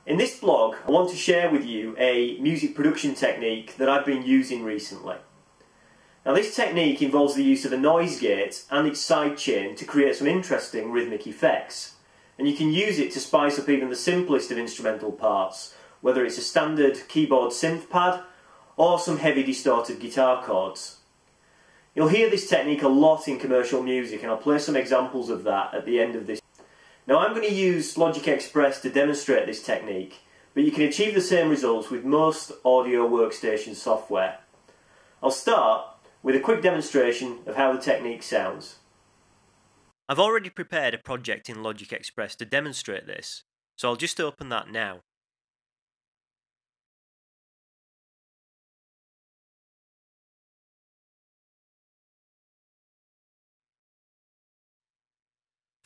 In this blog, I want to share with you a music production technique that I've been using recently. Now, this technique involves the use of a noise gate and its sidechain to create some interesting rhythmic effects. And you can use it to spice up even the simplest of instrumental parts, whether it's a standard keyboard synth pad or some heavy distorted guitar chords. You'll hear this technique a lot in commercial music, and I'll play some examples of that at the end of this. Now, I'm going to use Logic Express to demonstrate this technique, but you can achieve the same results with most audio workstation software. I'll start with a quick demonstration of how the technique sounds. I've already prepared a project in Logic Express to demonstrate this, so I'll just open that now.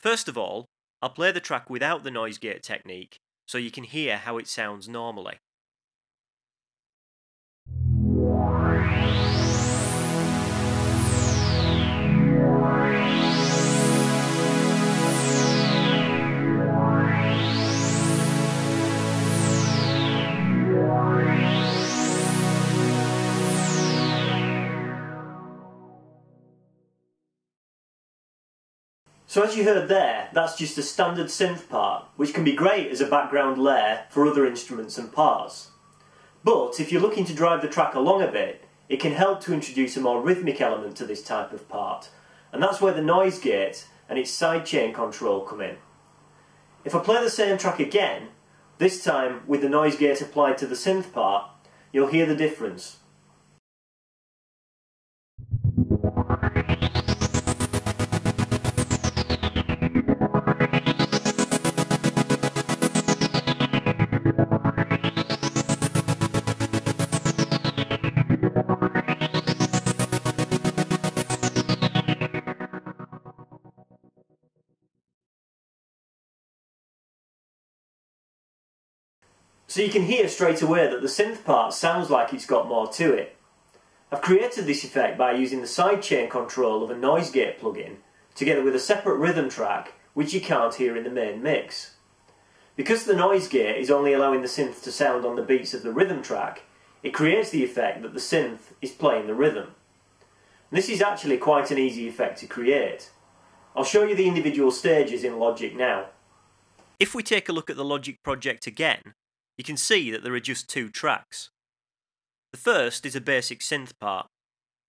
First of all, I'll play the track without the noise gate technique, so you can hear how it sounds normally. So as you heard there, that's just a standard synth part, which can be great as a background layer for other instruments and parts. But if you're looking to drive the track along a bit, it can help to introduce a more rhythmic element to this type of part, and that's where the noise gate and its sidechain control come in. If I play the same track again, this time with the noise gate applied to the synth part, you'll hear the difference. So you can hear straight away that the synth part sounds like it's got more to it. I've created this effect by using the sidechain control of a noise gate plugin, together with a separate rhythm track, which you can't hear in the main mix. Because the noise gate is only allowing the synth to sound on the beats of the rhythm track, it creates the effect that the synth is playing the rhythm. And this is actually quite an easy effect to create. I'll show you the individual stages in Logic now. If we take a look at the Logic project again, you can see that there are just two tracks. The first is a basic synth part.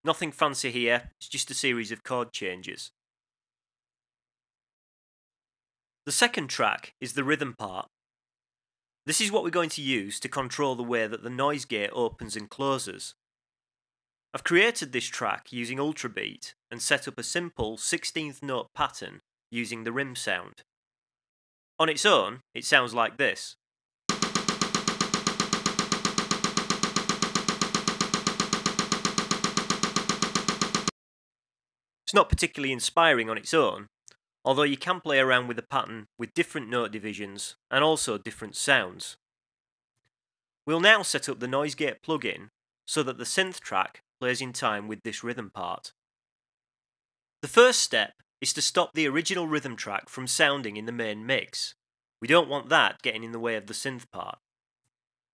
Nothing fancy here, it's just a series of chord changes. The second track is the rhythm part. This is what we're going to use to control the way that the noise gate opens and closes. I've created this track using Ultrabeat and set up a simple 16th note pattern using the rim sound. On its own, it sounds like this. It's not particularly inspiring on its own, although you can play around with the pattern with different note divisions and also different sounds. We'll now set up the noise gate plugin so that the synth track plays in time with this rhythm part. The first step is to stop the original rhythm track from sounding in the main mix. We don't want that getting in the way of the synth part.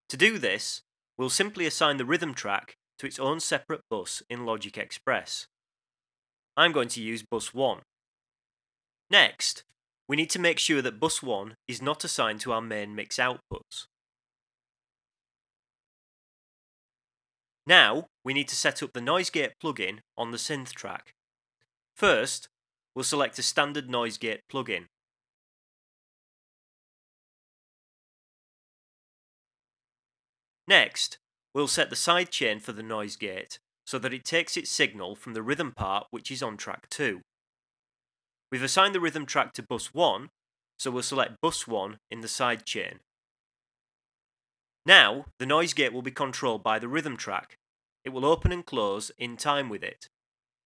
To do this, we'll simply assign the rhythm track to its own separate bus in Logic Express. I'm going to use bus 1. Next, we need to make sure that bus 1 is not assigned to our main mix outputs. Now, we need to set up the noise gate plugin on the synth track. First, we'll select a standard noise gate plugin. Next, we'll set the sidechain for the noise gate so that it takes its signal from the rhythm part which is on track 2. We've assigned the rhythm track to bus 1, so we'll select bus 1 in the sidechain. Now, the noise gate will be controlled by the rhythm track. It will open and close in time with it.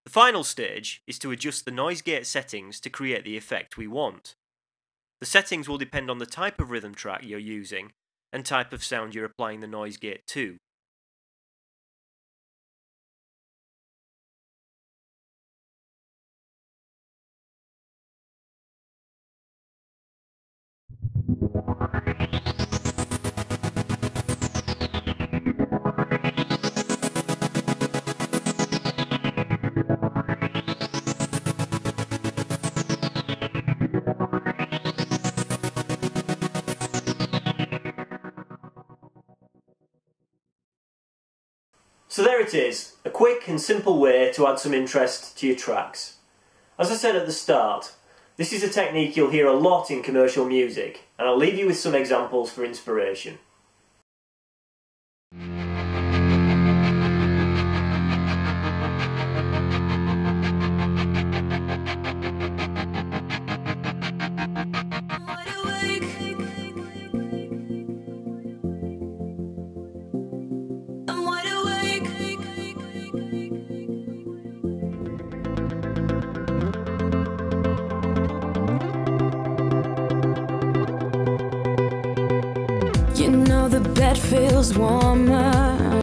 The final stage is to adjust the noise gate settings to create the effect we want. The settings will depend on the type of rhythm track you're using and type of sound you're applying the noise gate to. it is, a quick and simple way to add some interest to your tracks. As I said at the start, this is a technique you'll hear a lot in commercial music, and I'll leave you with some examples for inspiration. You know the bed feels warmer.